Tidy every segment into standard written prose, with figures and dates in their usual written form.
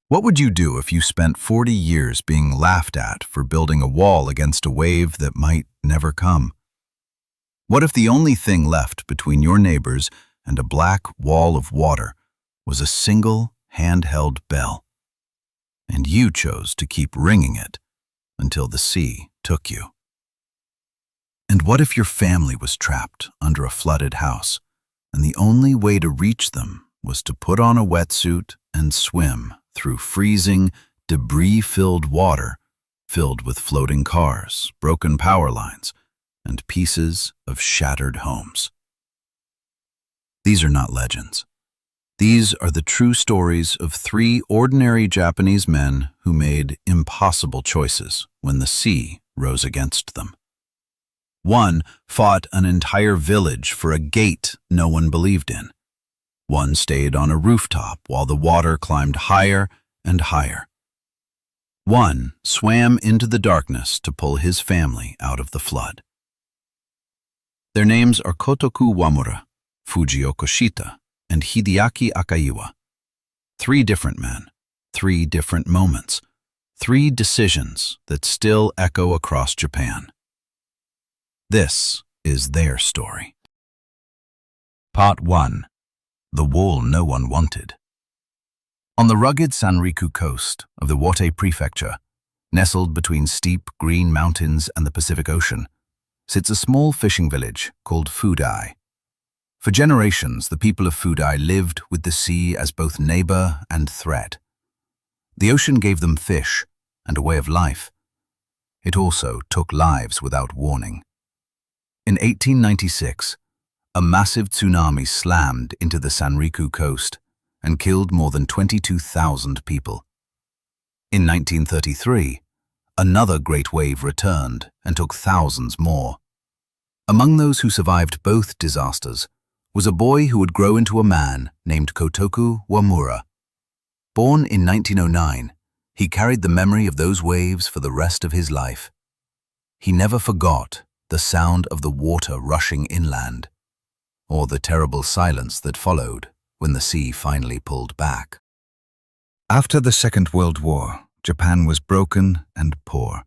What would you do if you spent 40 years being laughed at for building a wall against a wave that might never come? What if the only thing left between your neighbors and a black wall of water was a single handheld bell, and you chose to keep ringing it until the sea took you? And what if your family was trapped under a flooded house, and the only way to reach them was to put on a wetsuit and swim through freezing, debris-filled water filled with floating cars, broken power lines, and pieces of shattered homes? These are not legends. These are the true stories of three ordinary Japanese men who made impossible choices when the sea rose against them. One fought an entire village for a gate no one believed in. One stayed on a rooftop while the water climbed higher and higher. One swam into the darkness to pull his family out of the flood. Their names are Kōtoku Wamura, Fujio Koshita, and Hideaki Akaiwa. Three different men, three different moments, three decisions that still echo across Japan. This is their story. Part 1. The Wall No One Wanted. On the rugged Sanriku coast of the Wate Prefecture, nestled between steep green mountains and the Pacific Ocean, sits a small fishing village called Fudai. For generations, the people of Fudai lived with the sea as both neighbor and threat. The ocean gave them fish and a way of life. It also took lives without warning. In 1896, a massive tsunami slammed into the Sanriku coast and killed more than 22,000 people. In 1933, another great wave returned and took thousands more. Among those who survived both disasters was a boy who would grow into a man named Kōtoku Wamura. Born in 1909, he carried the memory of those waves for the rest of his life. He never forgot the sound of the water rushing inland, or the terrible silence that followed when the sea finally pulled back. After the Second World War, Japan was broken and poor.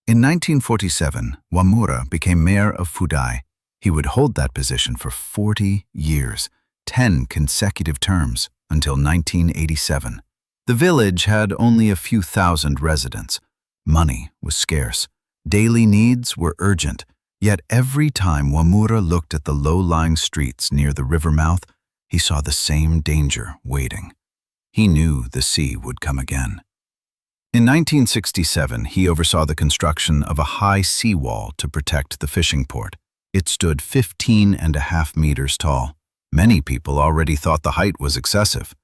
In 1947, Wamura became mayor of Fudai. He would hold that position for 40 years, 10 consecutive terms, until 1987. The village had only a few thousand residents. Money was scarce. Daily needs were urgent. Yet every time Wamura looked at the low-lying streets near the river mouth, he saw the same danger waiting. He knew the sea would come again. In 1967, he oversaw the construction of a high seawall to protect the fishing port. It stood 15.5 meters tall. Many people already thought the height was excessive.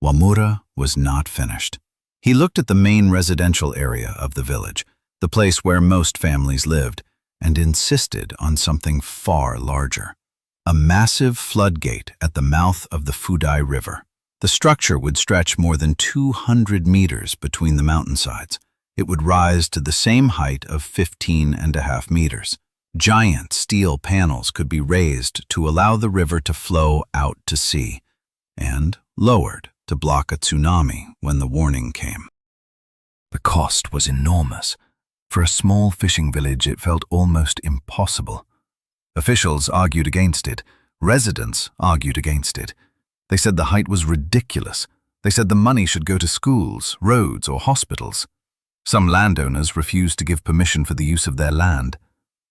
Wamura was not finished. He looked at the main residential area of the village, the place where most families lived, and insisted on something far larger. A massive floodgate at the mouth of the Fudai River. The structure would stretch more than 200 meters between the mountainsides. It would rise to the same height of 15.5 meters. Giant steel panels could be raised to allow the river to flow out to sea, and lowered to block a tsunami when the warning came. The cost was enormous. For a small fishing village, it felt almost impossible. Officials argued against it. Residents argued against it. They said the height was ridiculous. They said the money should go to schools, roads, or hospitals. Some landowners refused to give permission for the use of their land.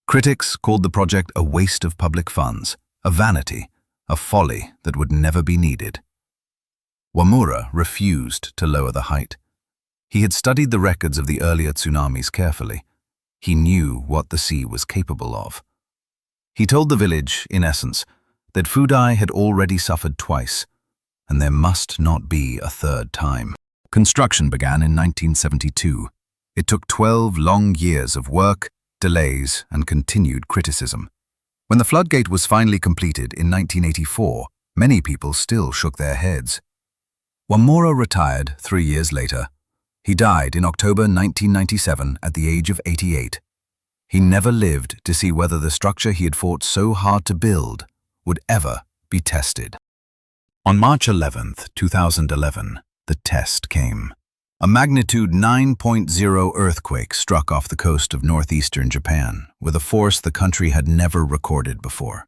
Critics called the project a waste of public funds, a vanity, a folly that would never be needed. Wamura refused to lower the height. He had studied the records of the earlier tsunamis carefully. He knew what the sea was capable of. He told the village, in essence, that Fudai had already suffered twice, and there must not be a third time. Construction began in 1972. It took 12 long years of work, delays, and continued criticism. When the floodgate was finally completed in 1984, many people still shook their heads. Wamura retired 3 years later. He died in October 1997 at the age of 88. He never lived to see whether the structure he had fought so hard to build would ever be tested. On March 11, 2011, the test came. A magnitude 9.0 earthquake struck off the coast of northeastern Japan with a force the country had never recorded before.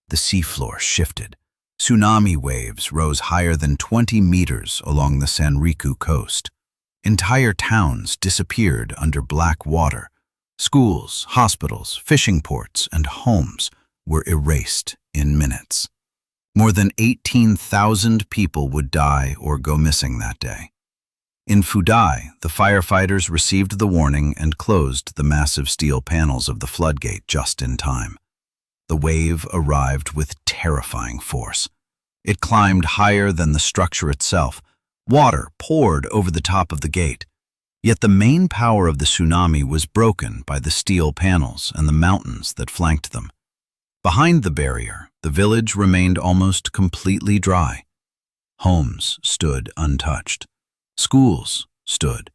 The seafloor shifted. Tsunami waves rose higher than 20 meters along the Sanriku coast. Entire towns disappeared under black water. Schools, hospitals, fishing ports, and homes were erased in minutes. More than 18,000 people would die or go missing that day. In Fudai, the firefighters received the warning and closed the massive steel panels of the floodgate just in time. The wave arrived with terrifying force. It climbed higher than the structure itself. Water poured over the top of the gate. Yet the main power of the tsunami was broken by the steel panels and the mountains that flanked them. Behind the barrier, the village remained almost completely dry. Homes stood untouched. Schools stood.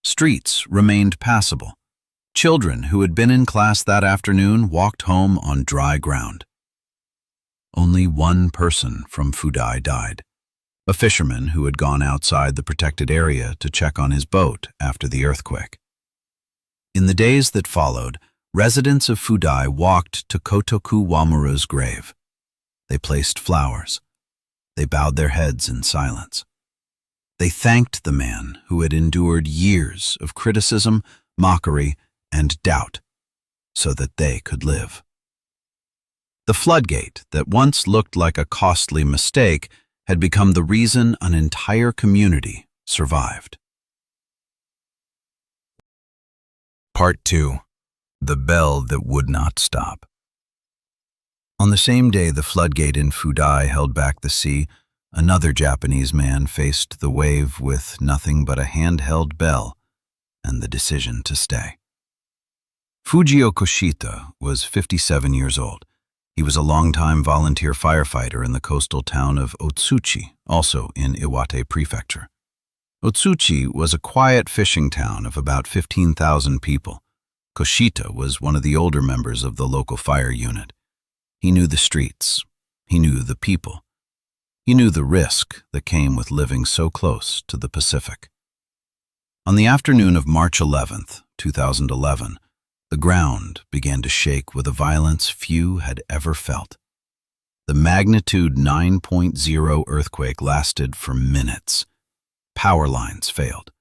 Streets remained passable. Children who had been in class that afternoon walked home on dry ground. Only one person from Fudai died. A fisherman who had gone outside the protected area to check on his boat after the earthquake. In the days that followed, residents of Fudai walked to Kōtoku Wamura's grave. They placed flowers. They bowed their heads in silence. They thanked the man who had endured years of criticism, mockery, and doubt so that they could live. The floodgate that once looked like a costly mistake had become the reason an entire community survived. Part 2. The Bell That Would Not Stop. On the same day the floodgate in Fudai held back the sea, another Japanese man faced the wave with nothing but a handheld bell and the decision to stay. Fujio Koshita was 57 years old. He was a longtime volunteer firefighter in the coastal town of Otsuchi, also in Iwate Prefecture. Otsuchi was a quiet fishing town of about 15,000 people. Koshita was one of the older members of the local fire unit. He knew the streets. He knew the people. He knew the risk that came with living so close to the Pacific. On the afternoon of March 11th, 2011, the ground began to shake with a violence few had ever felt. The magnitude 9.0 earthquake lasted for minutes. Power lines failed.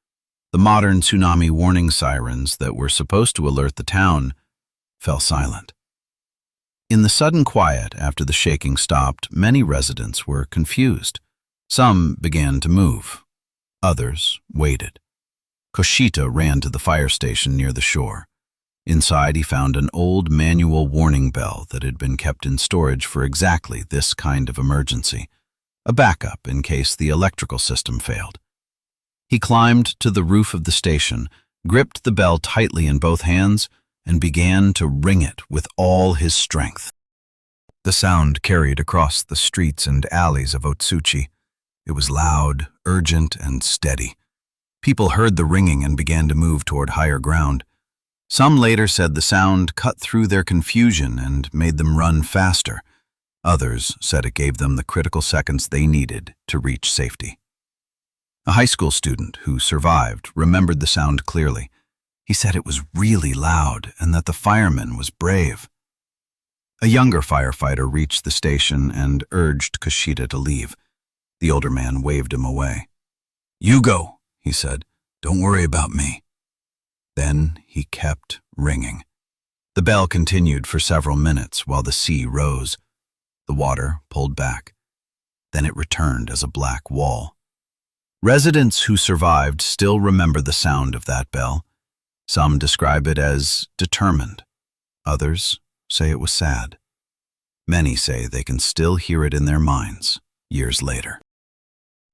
The modern tsunami warning sirens that were supposed to alert the town fell silent. In the sudden quiet after the shaking stopped, many residents were confused. Some began to move. Others waited. Koshita ran to the fire station near the shore. Inside, he found an old manual warning bell that had been kept in storage for exactly this kind of emergency, a backup in case the electrical system failed. He climbed to the roof of the station, gripped the bell tightly in both hands, and began to ring it with all his strength. The sound carried across the streets and alleys of Otsuchi. It was loud, urgent, and steady. People heard the ringing and began to move toward higher ground. Some later said the sound cut through their confusion and made them run faster. Others said it gave them the critical seconds they needed to reach safety. A high school student who survived remembered the sound clearly. He said it was really loud and that the fireman was brave. A younger firefighter reached the station and urged Koshita to leave. The older man waved him away. "You go," he said. "Don't worry about me." Then he kept ringing. The bell continued for several minutes while the sea rose. The water pulled back. Then it returned as a black wall. Residents who survived still remember the sound of that bell. Some describe it as determined. Others say it was sad. Many say they can still hear it in their minds years later.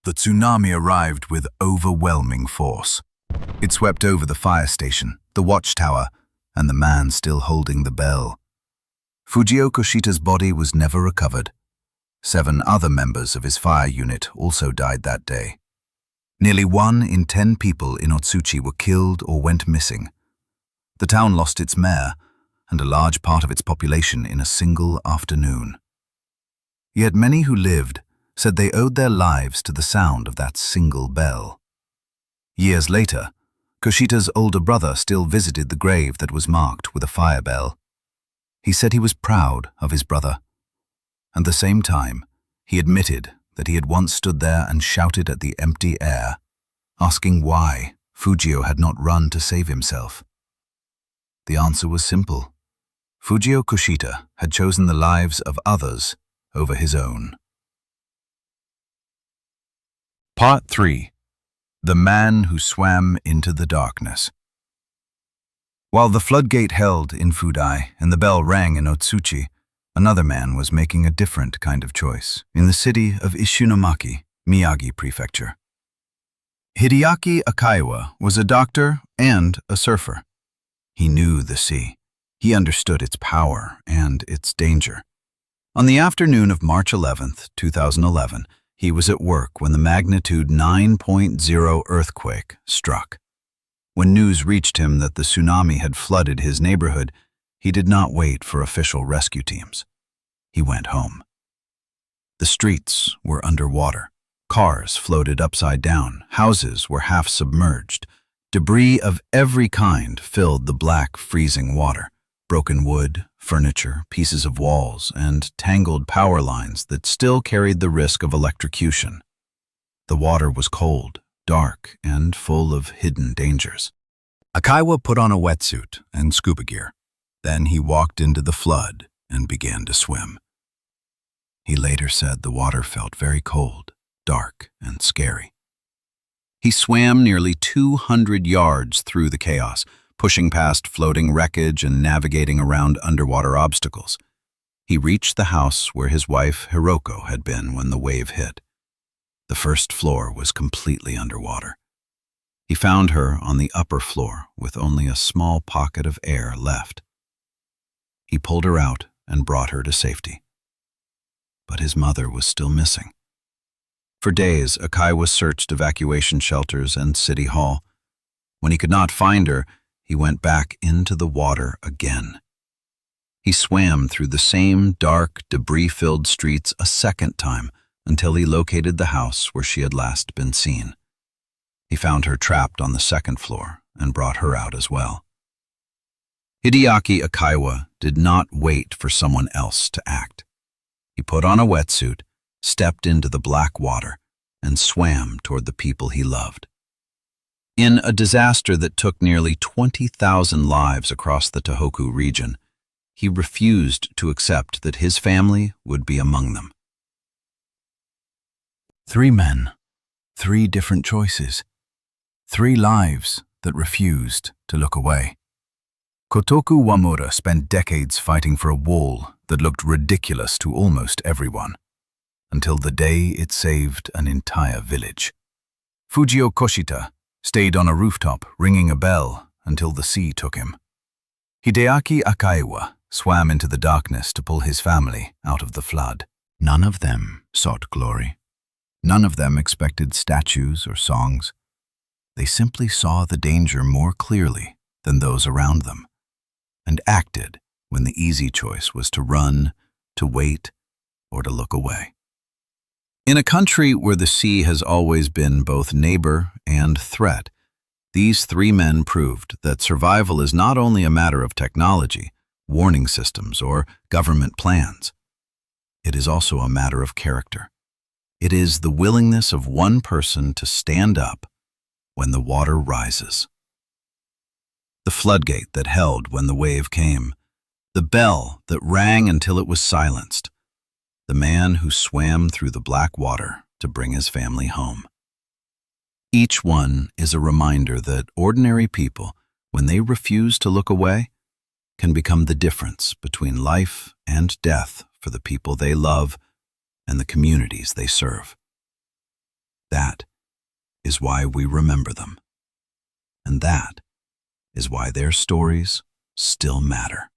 The tsunami arrived with overwhelming force. It swept over the fire station, the watchtower, and the man still holding the bell. Fujio Koshita's body was never recovered. 7 other members of his fire unit also died that day. Nearly 1 in 10 people in Otsuchi were killed or went missing. The town lost its mayor and a large part of its population in a single afternoon. Yet many who lived said they owed their lives to the sound of that single bell. Years later, Koshita's older brother still visited the grave that was marked with a fire bell. He said he was proud of his brother. At the same time, he admitted that he had once stood there and shouted at the empty air, asking why Fujio had not run to save himself. The answer was simple. Fujio Koshita had chosen the lives of others over his own. Part 3. The Man Who Swam into the Darkness. While the floodgate held in Fudai and the bell rang in Otsuchi, another man was making a different kind of choice in the city of Ishinomaki, Miyagi Prefecture. Hideaki Akaiwa was a doctor and a surfer. He knew the sea. He understood its power and its danger. On the afternoon of March 11th, 2011, he was at work when the magnitude 9.0 earthquake struck. When news reached him that the tsunami had flooded his neighborhood, he did not wait for official rescue teams. He went home. The streets were underwater. Cars floated upside down. Houses were half submerged. Debris of every kind filled the black, freezing water. Broken wood, furniture, pieces of walls, and tangled power lines that still carried the risk of electrocution. The water was cold, dark, and full of hidden dangers. Akaiwa put on a wetsuit and scuba gear. Then he walked into the flood and began to swim. He later said the water felt very cold, dark, and scary. He swam nearly 200 yards through the chaos, pushing past floating wreckage and navigating around underwater obstacles. He reached the house where his wife Hiroko had been when the wave hit. The first floor was completely underwater. He found her on the upper floor with only a small pocket of air left. He pulled her out and brought her to safety. But his mother was still missing. For days, Akaiwa searched evacuation shelters and City Hall. When he could not find her, he went back into the water again. He swam through the same dark, debris-filled streets a second time until he located the house where she had last been seen. He found her trapped on the second floor and brought her out as well. Hideaki Akaiwa did not wait for someone else to act. He put on a wetsuit, stepped into the black water, and swam toward the people he loved. In a disaster that took nearly 20,000 lives across the Tohoku region, he refused to accept that his family would be among them. 3 men, 3 different choices, 3 lives that refused to look away. Kōtoku Wamura spent decades fighting for a wall that looked ridiculous to almost everyone, until the day it saved an entire village. Fujio Koshita stayed on a rooftop ringing a bell until the sea took him. Hideaki Akaiwa swam into the darkness to pull his family out of the flood. None of them sought glory. None of them expected statues or songs. They simply saw the danger more clearly than those around them, and acted when the easy choice was to run, to wait, or to look away. In a country where the sea has always been both neighbor and threat, these 3 men proved that survival is not only a matter of technology, warning systems, or government plans. It is also a matter of character. It is the willingness of one person to stand up when the water rises. The floodgate that held when the wave came, the bell that rang until it was silenced, the man who swam through the black water to bring his family home. Each one is a reminder that ordinary people, when they refuse to look away, can become the difference between life and death for the people they love and the communities they serve. That is why we remember them. And that is why their stories still matter.